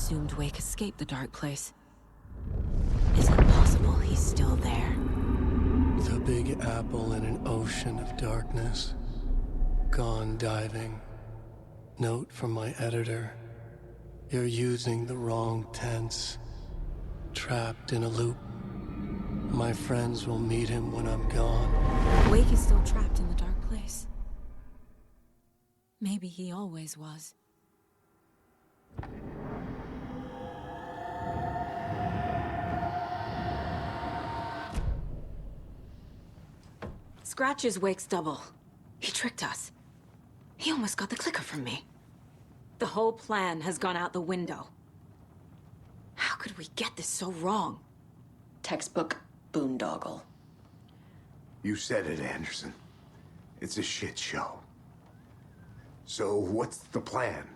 assumed Wake escaped the dark place. Is it possible he's still there? The Big Apple in an ocean of darkness. Gone diving. Note from my editor. You're using the wrong tense. Trapped in a loop. My friends will meet him when I'm gone. Wake is still trapped in the dark place. Maybe he always was. Scratch is Wake's double. He tricked us. He almost got the clicker from me. The whole plan has gone out the window. How could we get this so wrong? Textbook boondoggle. You said it, Anderson. It's a shit show. So what's the plan?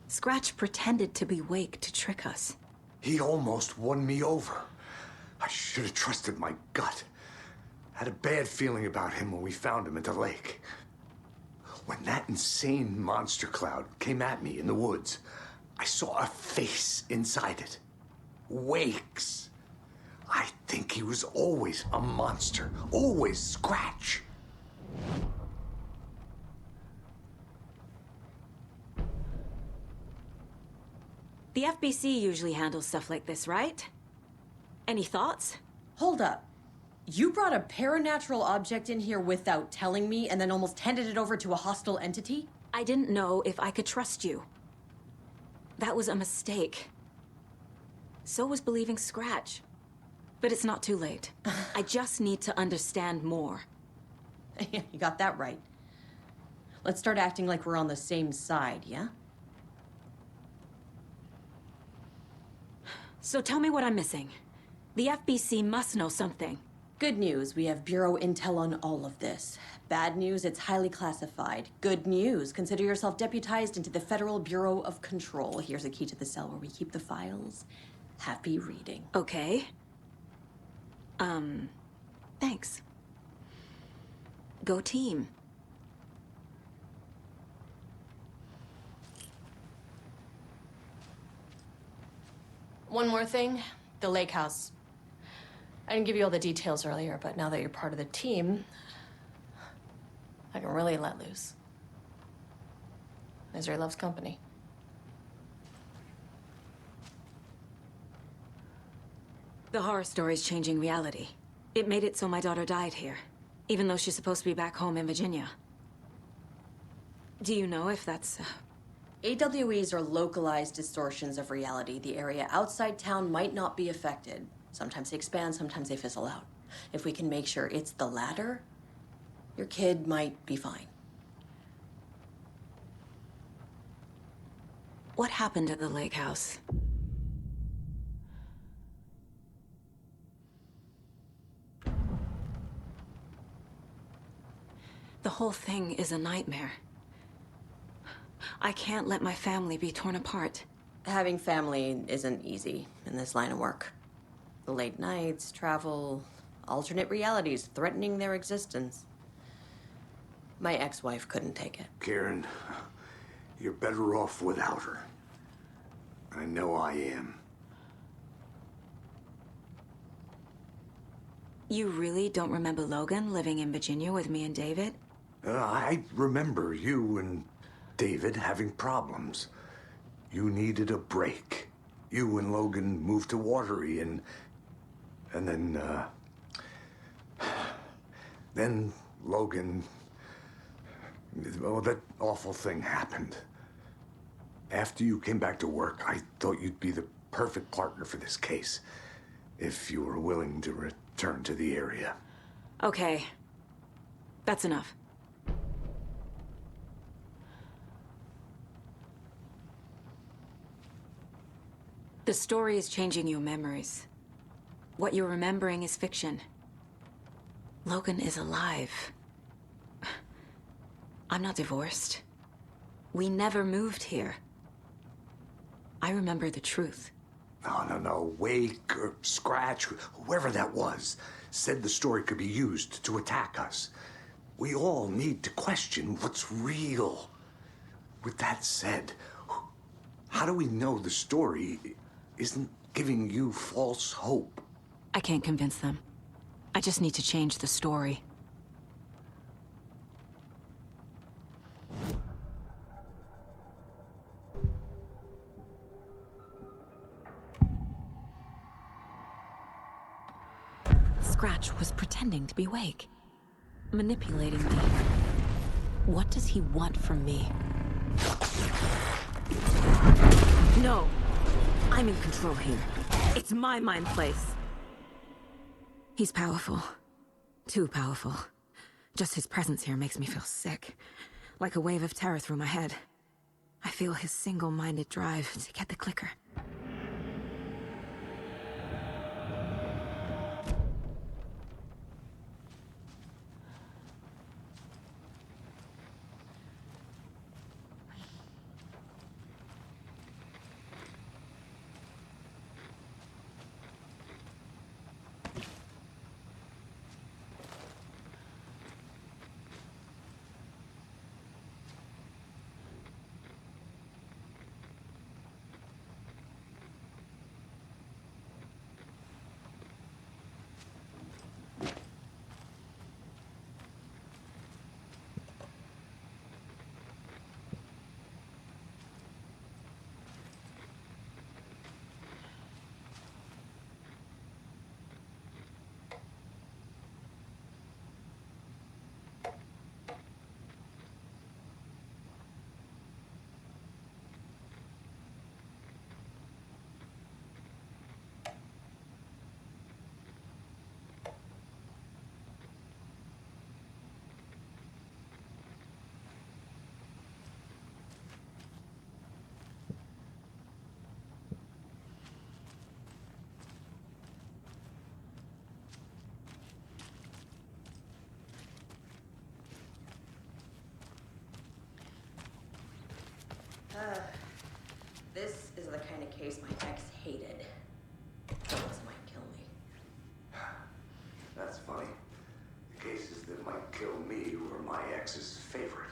Scratch pretended to be Wake to trick us. He almost won me over. I should have trusted my gut. Had a bad feeling about him when we found him at the lake. When that insane monster cloud came at me in the woods, I saw a face inside it. Wake's. I think he was always a monster. Always Scratch. The FBC usually handles stuff like this, right? Any thoughts? Hold up. You brought a paranatural object in here without telling me and then almost handed it over to a hostile entity? I didn't know if I could trust you. That was a mistake. So was believing Scratch. But it's not too late. I just need to understand more. You got that right. Let's start acting like we're on the same side, yeah? So tell me what I'm missing. The FBC must know something. Good news, we have Bureau intel on all of this. Bad news, it's highly classified. Good news, consider yourself deputized into the Federal Bureau of Control. Here's a key to the cell where we keep the files. Happy reading. Okay. Thanks. Go team. One more thing, the lake house. I didn't give you all the details earlier, but now that you're part of the team, I can really let loose. Misery loves company. The horror story's changing reality. It made it so my daughter died here, even though she's supposed to be back home in Virginia. Do you know if that's... AWEs are localized distortions of reality. The area outside town might not be affected. Sometimes they expand, sometimes they fizzle out. If we can make sure it's the latter, your kid might be fine. What happened at the lake house? The whole thing is a nightmare. I can't let my family be torn apart. Having family isn't easy in this line of work. The late nights, travel, alternate realities threatening their existence. My ex-wife couldn't take it. Karen, you're better off without her. I know I am. You really don't remember Logan living in Virginia with me and David? I remember you and David having problems. You needed a break. You and Logan moved to Watery and then Logan, well, that awful thing happened. After you came back to work, I thought you'd be the perfect partner for this case, if you were willing to return to the area. Okay. That's enough. The story is changing your memories. What you're remembering is fiction. Logan is alive. I'm not divorced. We never moved here. I remember the truth. No. Wake or Scratch, whoever that was, said the story could be used to attack us. We all need to question what's real. With that said, how do we know the story isn't giving you false hope? I can't convince them. I just need to change the story. Scratch was pretending to be Wake, manipulating me. What does he want from me? No! I'm in control here. It's my mind place. He's powerful. Too powerful. Just his presence here makes me feel sick. Like a wave of terror through my head. I feel his single-minded drive to get the clicker. This is the kind of case my ex hated. This might kill me. That's funny. The cases that might kill me were my ex's favorite.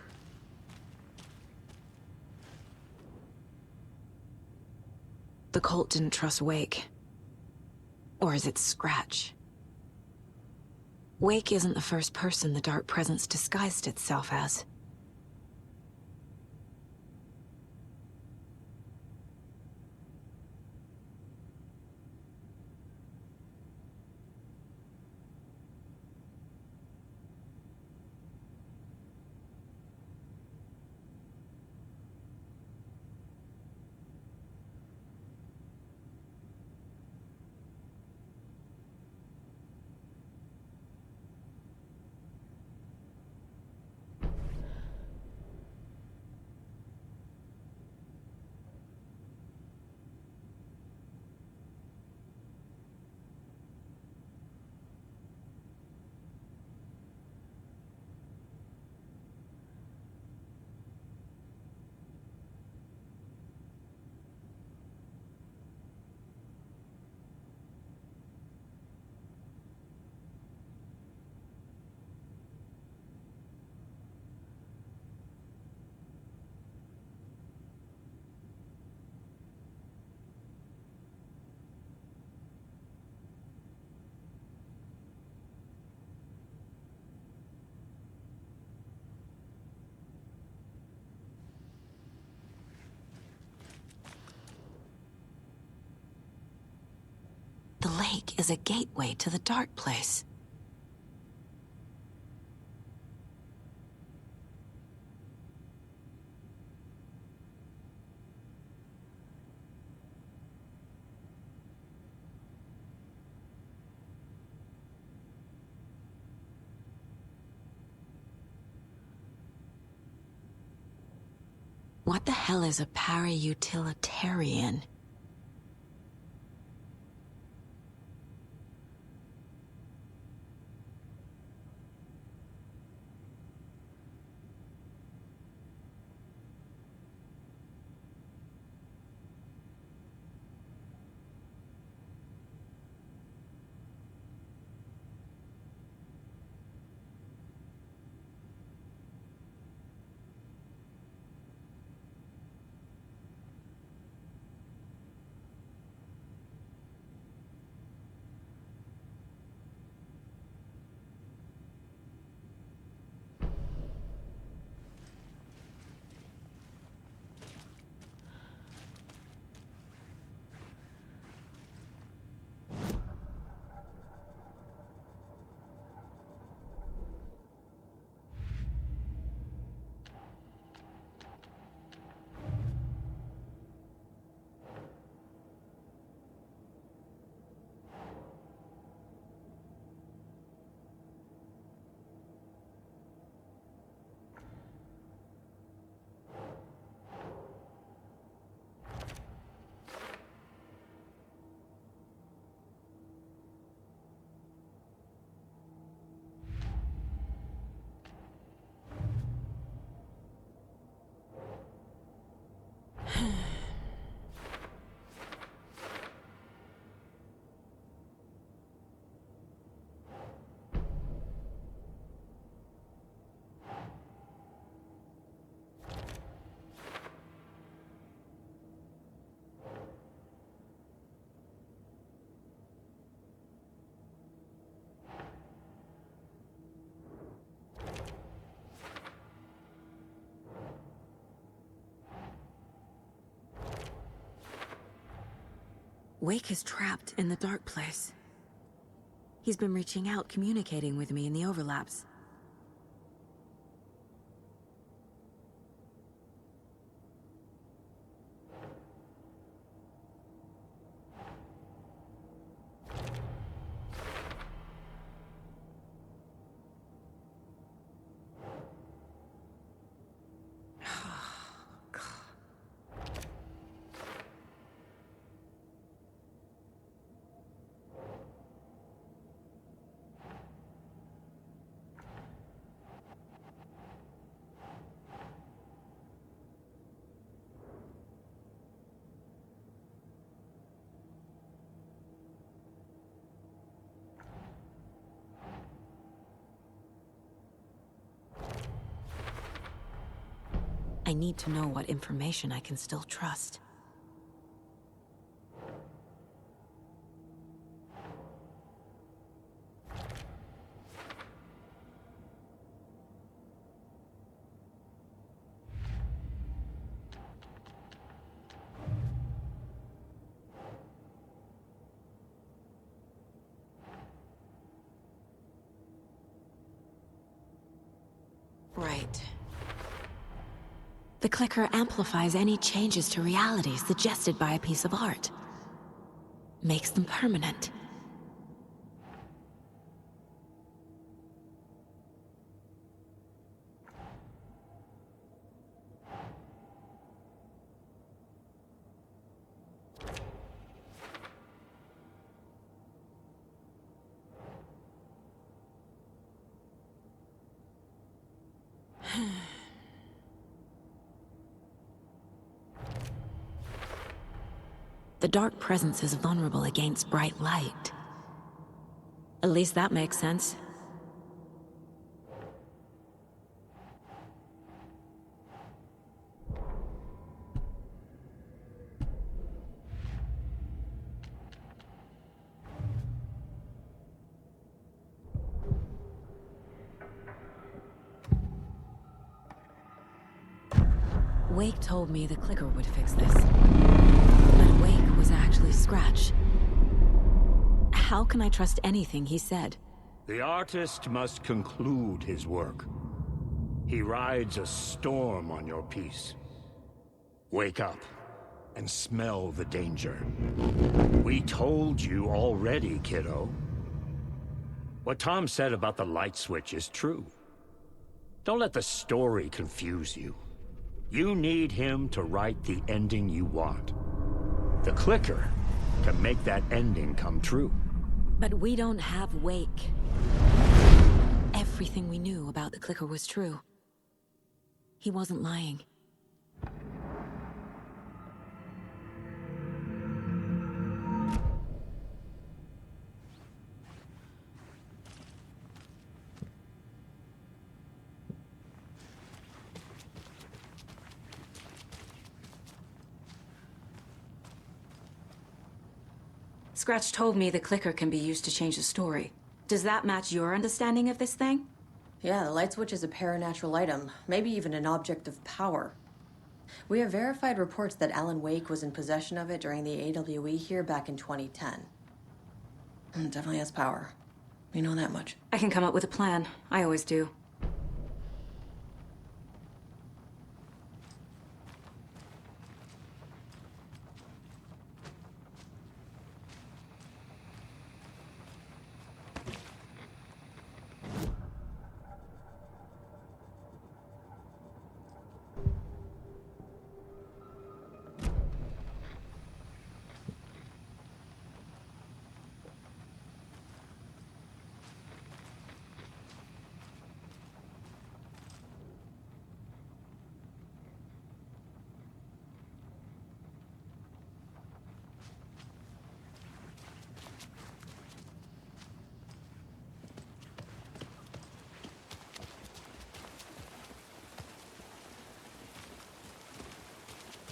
The cult didn't trust Wake. Or is it Scratch? Wake isn't the first person the Dark Presence disguised itself as. The lake is a gateway to the dark place. What the hell is a para-utilitarian? Wake is trapped in the dark place. He's been reaching out, communicating with me in the overlaps. I need to know what information I can still trust. Right. The clicker amplifies any changes to reality suggested by a piece of art. Makes them permanent. The dark presence is vulnerable against bright light. At least that makes sense. Wake told me the clicker would fix this. But Wake was actually Scratch. How can I trust anything he said? The artist must conclude his work. He rides a storm on your piece. Wake up and smell the danger. We told you already, kiddo. What Tom said about the light switch is true. Don't let the story confuse you. You need him to write the ending you want. The clicker can make that ending come true. But we don't have Wake. Everything we knew about the clicker was true. He wasn't lying. Scratch told me the clicker can be used to change the story. Does that match your understanding of this thing? Yeah, the light switch is a paranatural item, maybe even an object of power. We have verified reports that Alan Wake was in possession of it during the AWE here back in 2010. Definitely has power. We know that much. I can come up with a plan. I always do.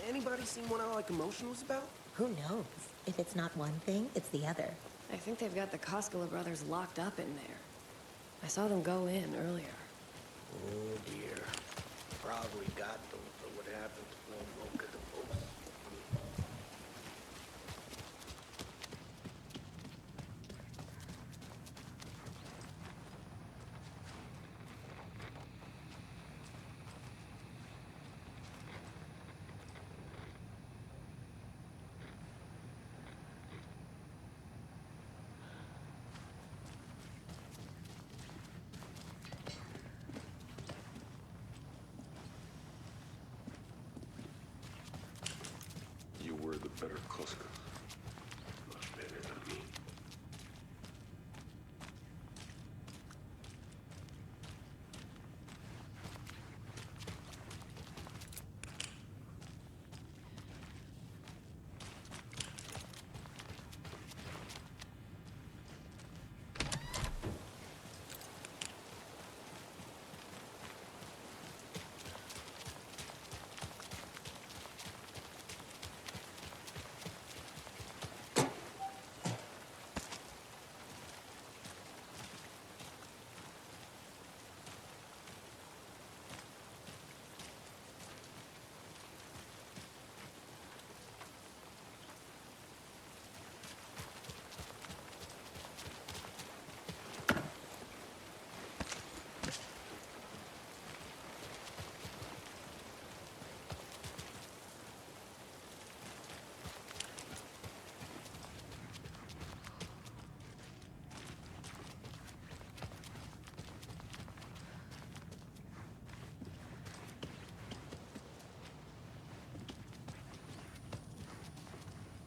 Anybody seen what All That Commotion was about? Who knows? If it's not one thing, it's the other. I think they've got the Koskela brothers locked up in there. I saw them go in earlier. Oh dear. Probably got them for what happened to one look at the post. better Koska. Much better than me.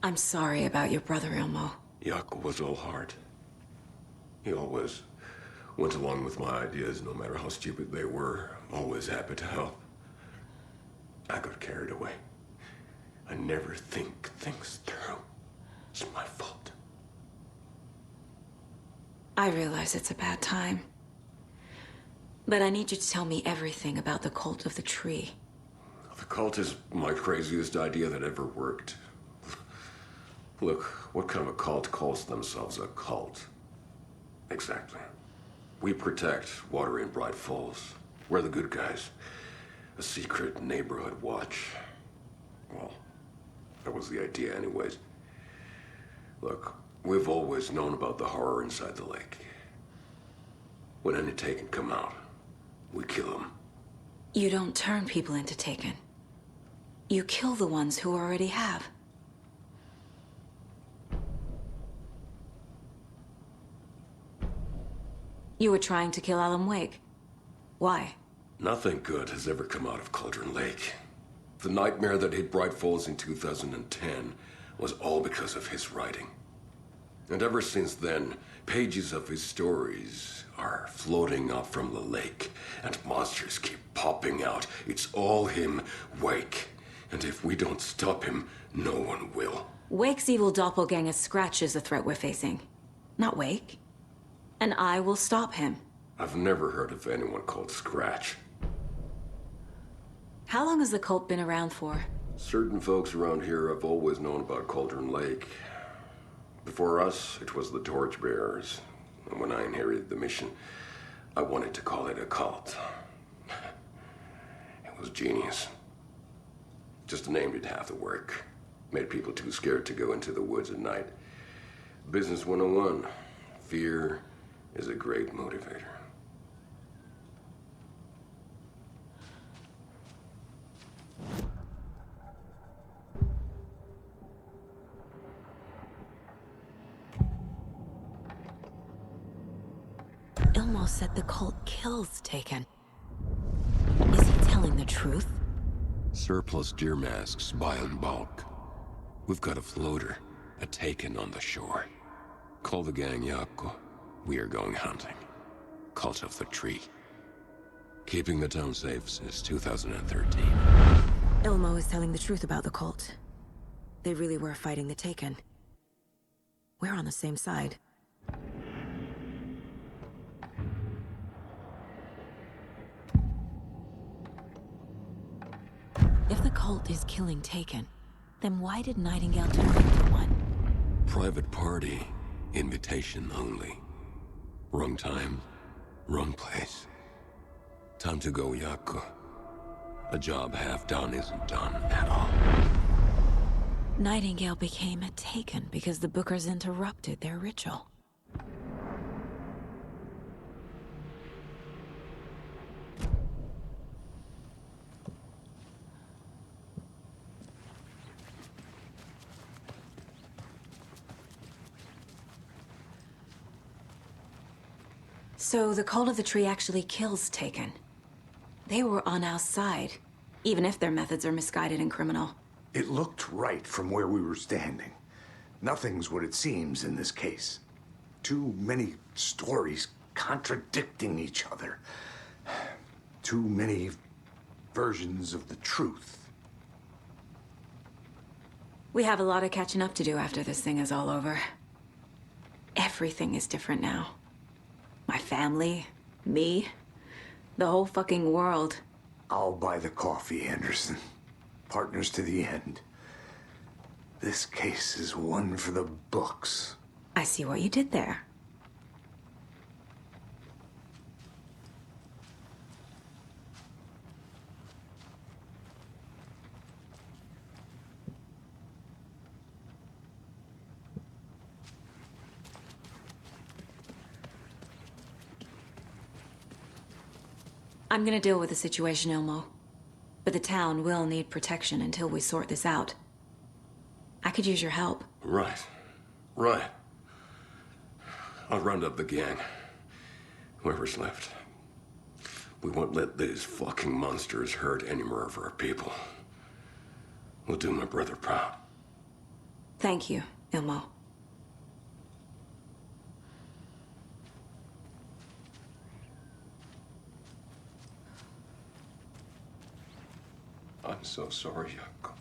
I'm sorry about your brother, Ilmo. Jaakko was all heart. He always went along with my ideas, no matter how stupid they were. Always happy to help. I got carried away. I never think things through. It's my fault. I realize it's a bad time. But I need you to tell me everything about the Cult of the Tree. The cult is my craziest idea that ever worked. Look, what kind of a cult calls themselves a cult? Exactly. We protect Water in Bright Falls. We're the good guys. A secret neighborhood watch. Well, that was the idea anyways. Look, we've always known about the horror inside the lake. When any Taken come out, we kill them. You don't turn people into Taken. You kill the ones who already have. You were trying to kill Alan Wake. Why? Nothing good has ever come out of Cauldron Lake. The nightmare that hit Bright Falls in 2010 was all because of his writing. And ever since then, pages of his stories are floating up from the lake, and monsters keep popping out. It's all him, Wake. And if we don't stop him, no one will. Wake's evil doppelganger Scratch is the threat we're facing, not Wake. And I will stop him. I've never heard of anyone called Scratch. How long has the cult been around for? Certain folks around here have always known about Cauldron Lake. Before us, it was the Torchbearers. And when I inherited the mission, I wanted to call it a cult. It was genius. Just a name did half the work. Made people too scared to go into the woods at night. Business 101. Fear is a great motivator. Ilmo said the cult kills Taken. Is he telling the truth? Surplus deer masks buy in bulk. We've got a floater, a Taken on the shore. Call the gang Jaakko. We are going hunting. Cult of the Tree. Keeping the town safe since 2013. Ilmo is telling the truth about the cult. They really were fighting the Taken. We're on the same side. If the cult is killing Taken, then why did Nightingale turn into one? Private party. Invitation only. Wrong time, wrong place. Time to go, Jaakko. A job half done isn't done at all. Nightingale became a Taken because the Bookers interrupted their ritual. So the Cult of the Tree actually kills Taken. They were on our side, even if their methods are misguided and criminal. It looked right from where we were standing. Nothing's what it seems in this case. Too many stories contradicting each other. Too many versions of the truth. We have a lot of catching up to do after this thing is all over. Everything is different now. My family, me, the whole fucking world. I'll buy the coffee, Anderson. Partners to the end. This case is one for the books. I see what you did there. I'm gonna deal with the situation, Ilmo. But the town will need protection until we sort this out. I could use your help. Right. Right. I'll round up the gang. Whoever's left. We won't let these fucking monsters hurt any more of our people. We'll do my brother proud. Thank you, Ilmo. I'm so sorry, Jakob.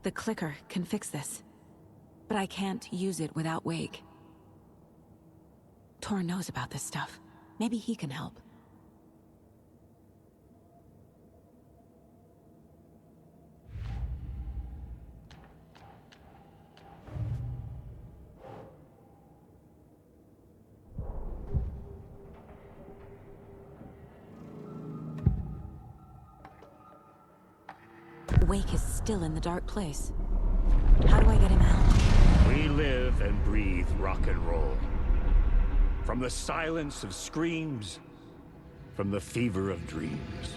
The clicker can fix this. But I can't use it without Wake. Tor knows about this stuff. Maybe he can help. Wake is still in the dark place. How do I get him out? We live and breathe rock and roll. From the silence of screams, from the fever of dreams.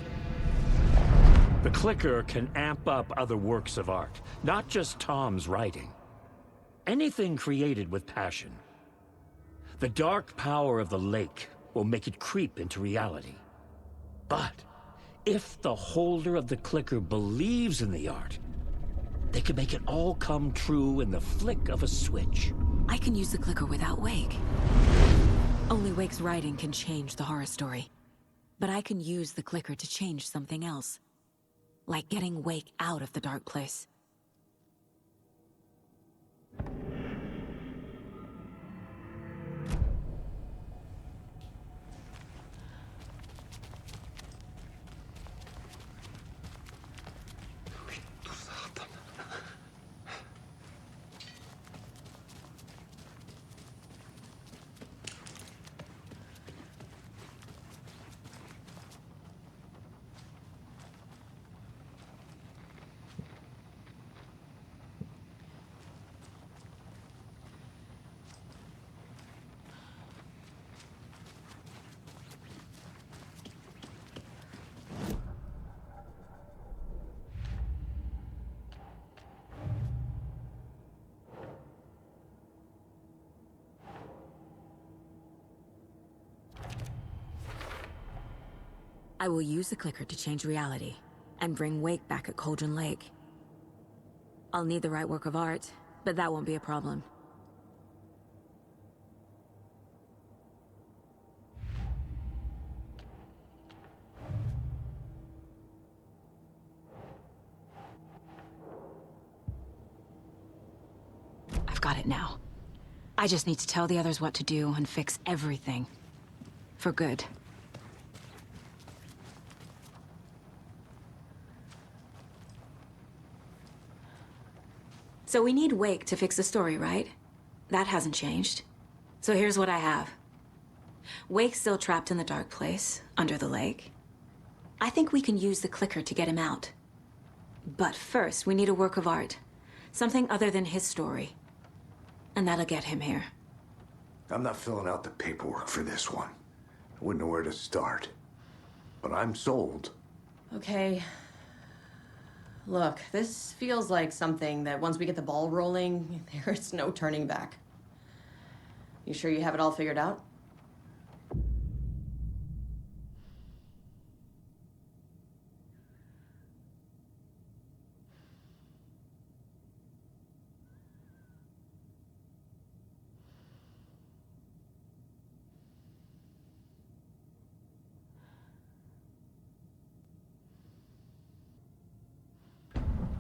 The clicker can amp up other works of art, not just Tom's writing. Anything created with passion. The dark power of the lake will make it creep into reality. But if the holder of the clicker believes in the art, they can make it all come true in the flick of a switch. I can use the clicker without Wake. Only Wake's writing can change the horror story. But I can use the clicker to change something else. Like getting Wake out of the dark place. I will use the clicker to change reality and bring Wake back at Cauldron Lake. I'll need the right work of art, but that won't be a problem. I've got it now. I just need to tell the others what to do and fix everything. For good. So we need Wake to fix the story, right? That hasn't changed. So here's what I have. Wake's still trapped in the dark place, under the lake. I think we can use the clicker to get him out. But first, we need a work of art. Something other than his story. And that'll get him here. I'm not filling out the paperwork for this one. I wouldn't know where to start. But I'm sold. Okay. Look, this feels like something that once we get the ball rolling, there's no turning back. You sure you have it all figured out?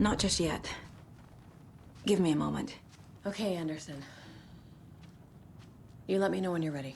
Not just yet. Give me a moment. Okay, Anderson. You let me know when you're ready.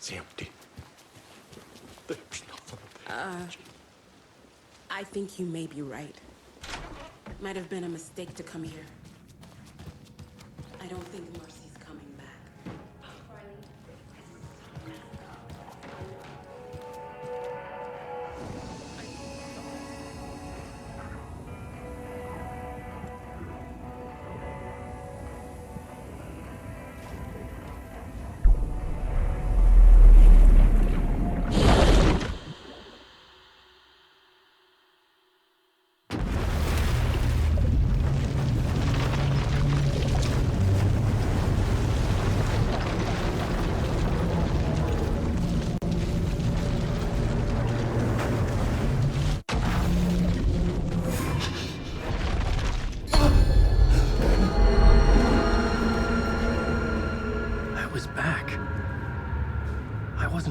It's empty. There's nothing there. I think you may be right. Might have been a mistake to come here. I don't think Mercy's coming back.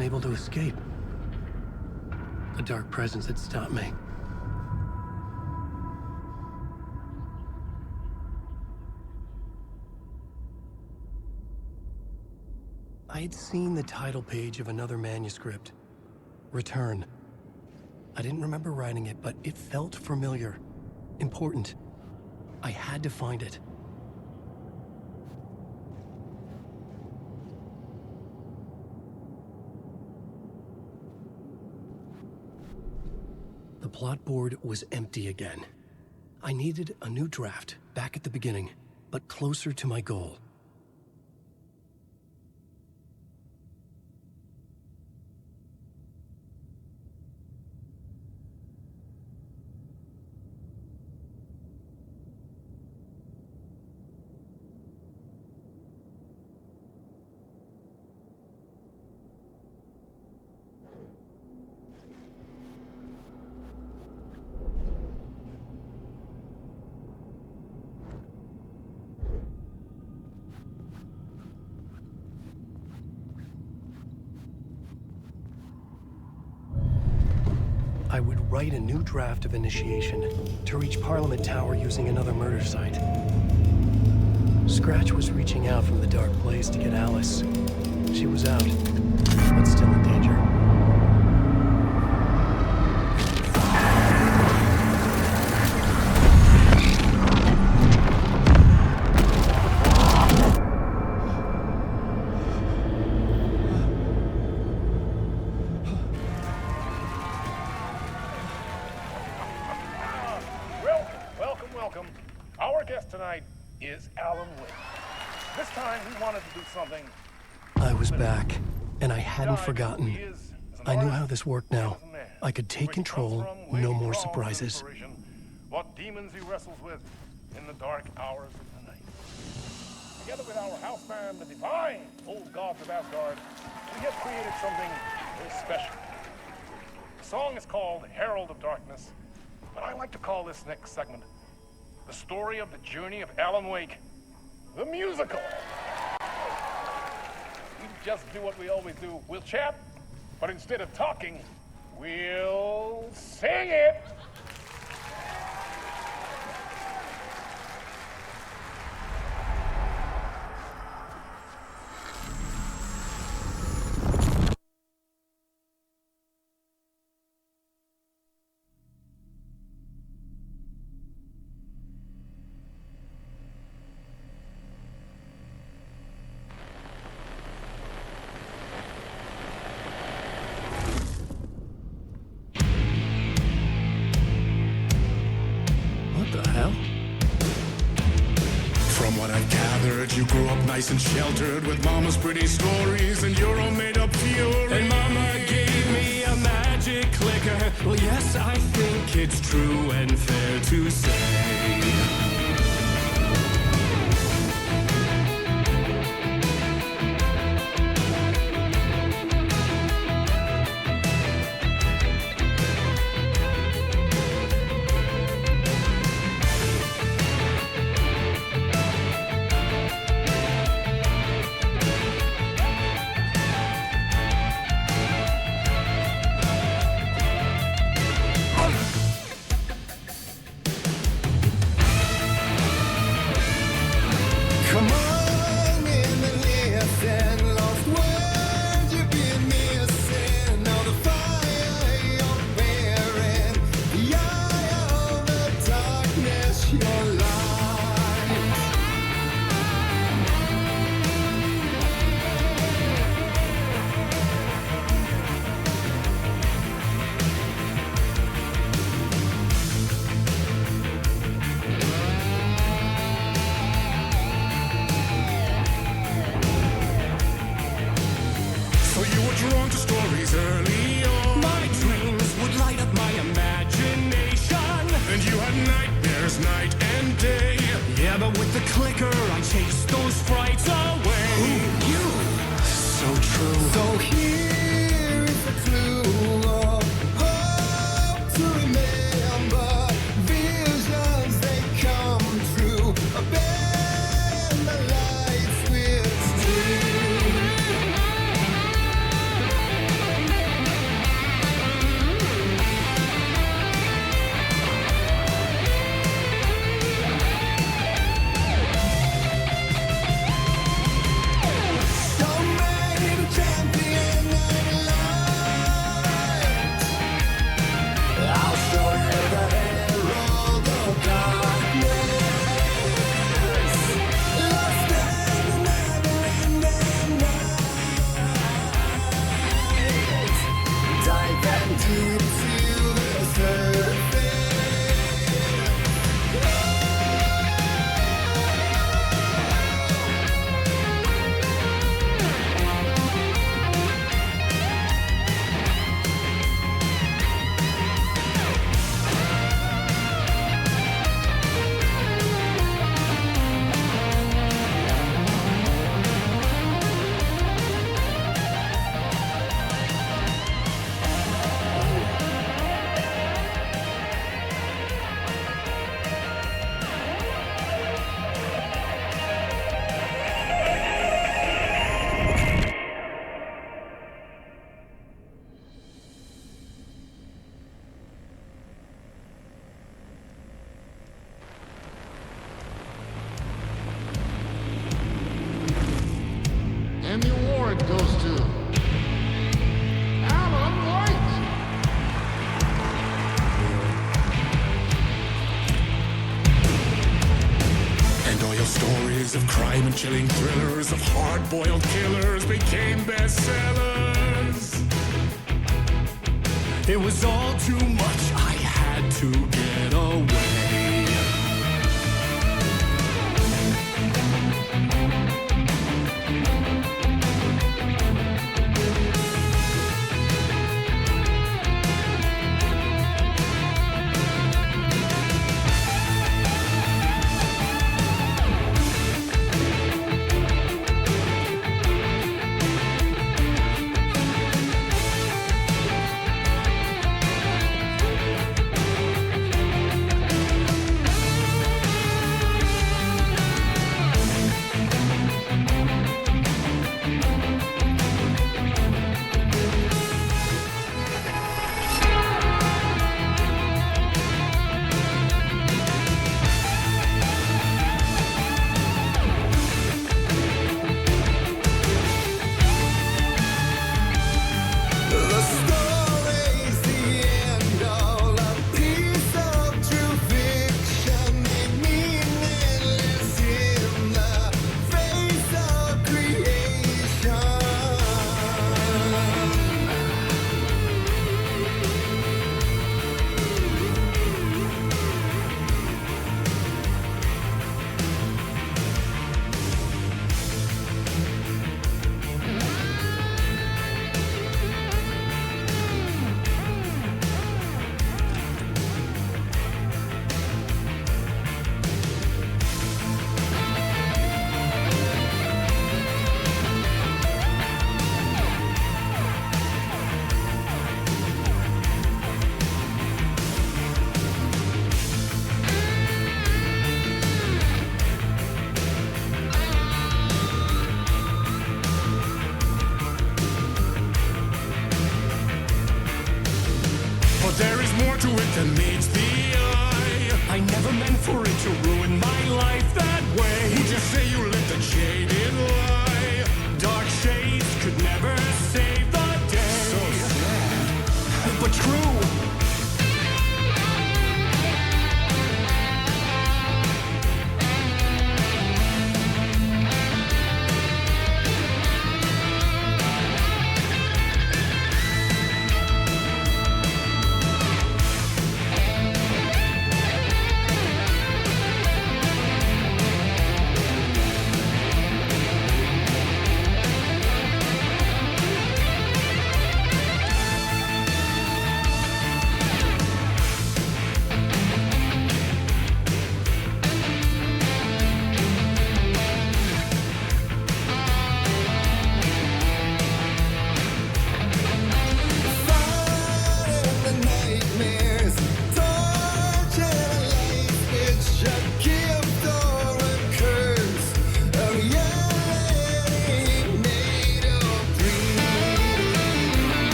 Able to escape. The dark presence had stopped me. I had seen the title page of another manuscript. Return. I didn't remember writing it, but it felt familiar. Important. I had to find it. plot board was empty again. I needed a new draft, back at the beginning, but closer to my goal. I would write a new draft of initiation to reach Parliament Tower using another murder site. Scratch was reaching out from the dark place to get Alice. She was out, but still in danger. Welcome. Our guest tonight is Alan Wake. This time we wanted to do something. I was back, and I hadn't forgotten. I knew how this worked now. I could take control, no more surprises. What demons he wrestles with in the dark hours of the night. Together with our house band, the divine old gods of Asgard, we have created something very special. The song is called Herald of Darkness, but I like to call this next segment the story of the journey of Alan Wake, the musical. We just do what we always do. We'll chat, but instead of talking, we'll sing it. From what I've gathered, you grew up nice and sheltered with mama's pretty stories and your own made-up fury. And mama gave me a magic clicker. Well, yes, I think it's true and fair to say. Come on in and listen, lost words you've been missing. Now the fire you're bearing, the eye of the darkness, your light. So you were drawn to stories early on. My dreams would light up my imagination. And you had nightmares night and day. Yeah, but with the clicker, I chased those frights away. Ooh, you. So true. So here is the clue of hope to remember. Visions, they come true. Bend the lights with steel. So many champions. Real stories of crime and chilling thrillers of hard-boiled killers became bestsellers. It was all too much, I had to get away.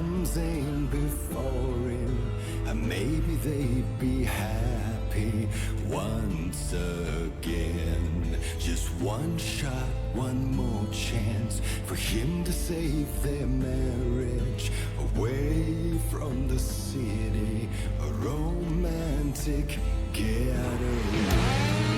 comes in before him, and maybe they'd be happy once again. Just one shot, one more chance for him to save their marriage. Away from the city, a romantic getaway.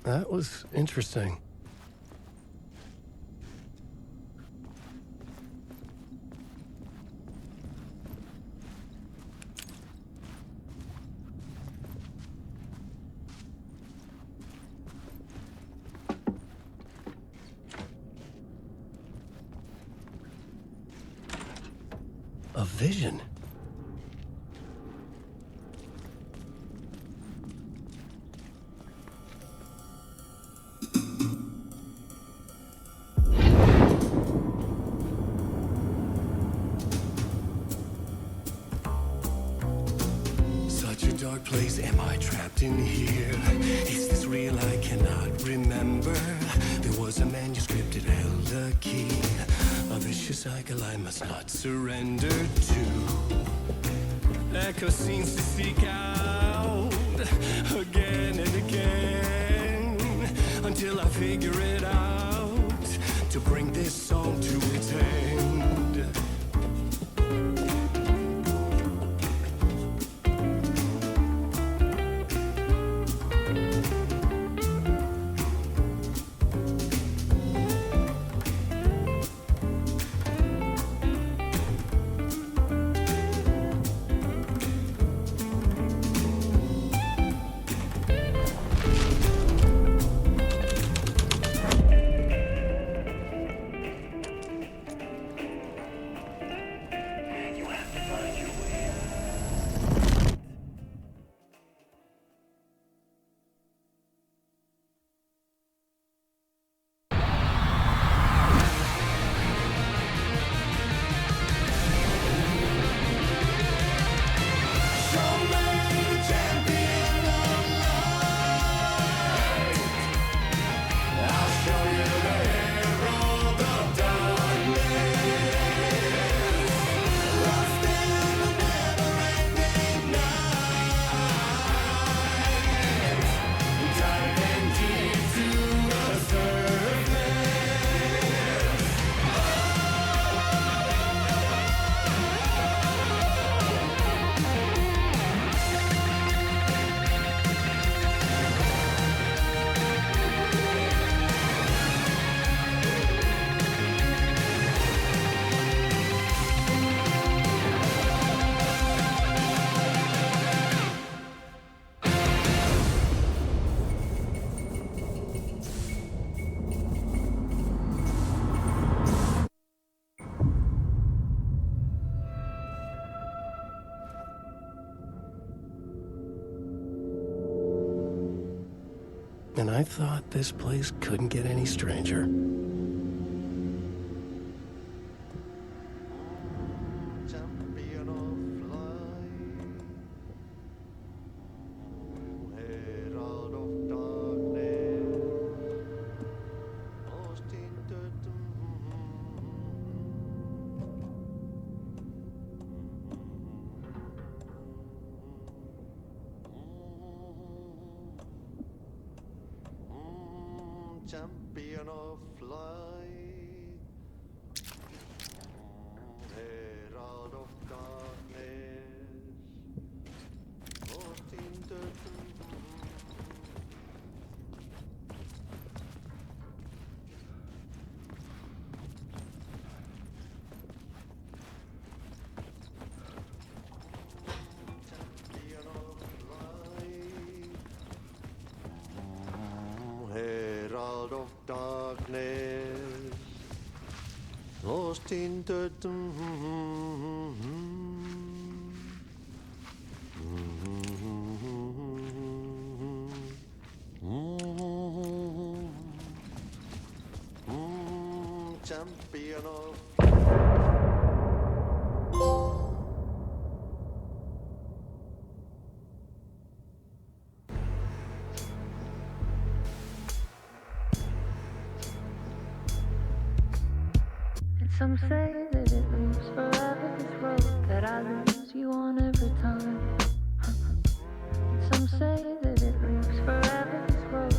That was interesting. A vision. Such a dark place, am I trapped in here? Is this real? I cannot remember. There was a manuscript, it held a key. A vicious cycle I must not surrender to. Echo scenes to seek out again and again until I figure it out to bring this song to its end. And I thought this place couldn't get any stranger. Champion of light, herald of darkness, lost in the champion of light, herald of darkness, lost in the champion of Some say that it lives forever, this road that I lose you on every time. Some say that it lives forever, this road.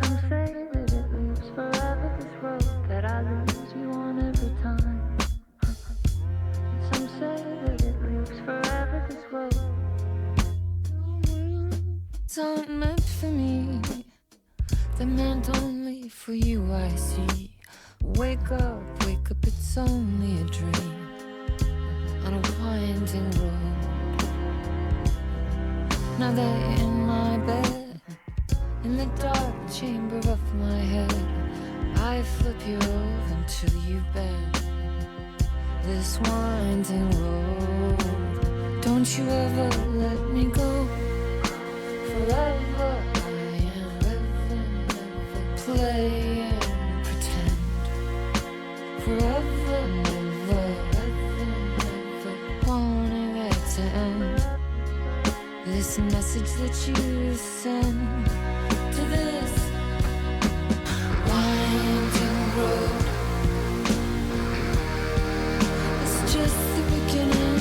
Some say that it lives forever, this road that I lose you on every time. Some say that it lives forever, this road. aren't meant for me. They're meant only for you, I see. Wake up, it's only a dream on a winding road. Now they're in my bed, in the dark chamber of my head. I flip you over until you bend this winding road. Don't you ever let me go. Forever I am living, never play and pretend. Forever, never, never wanting it to end. This message that you send to this winding road, it's just the beginning,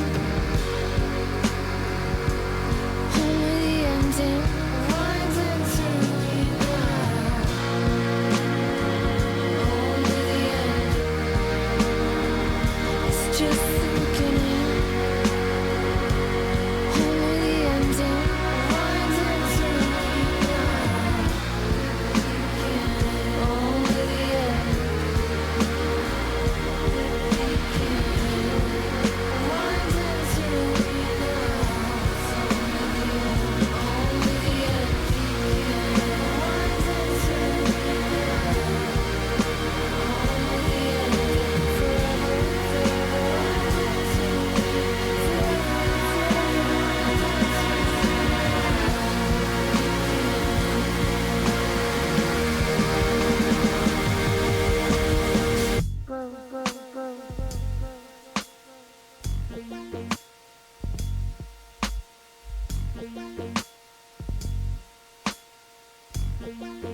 only the ending, winding through me now, only the end, it's just the beginning, only the ending, winding through me now, only the end, winding through me now.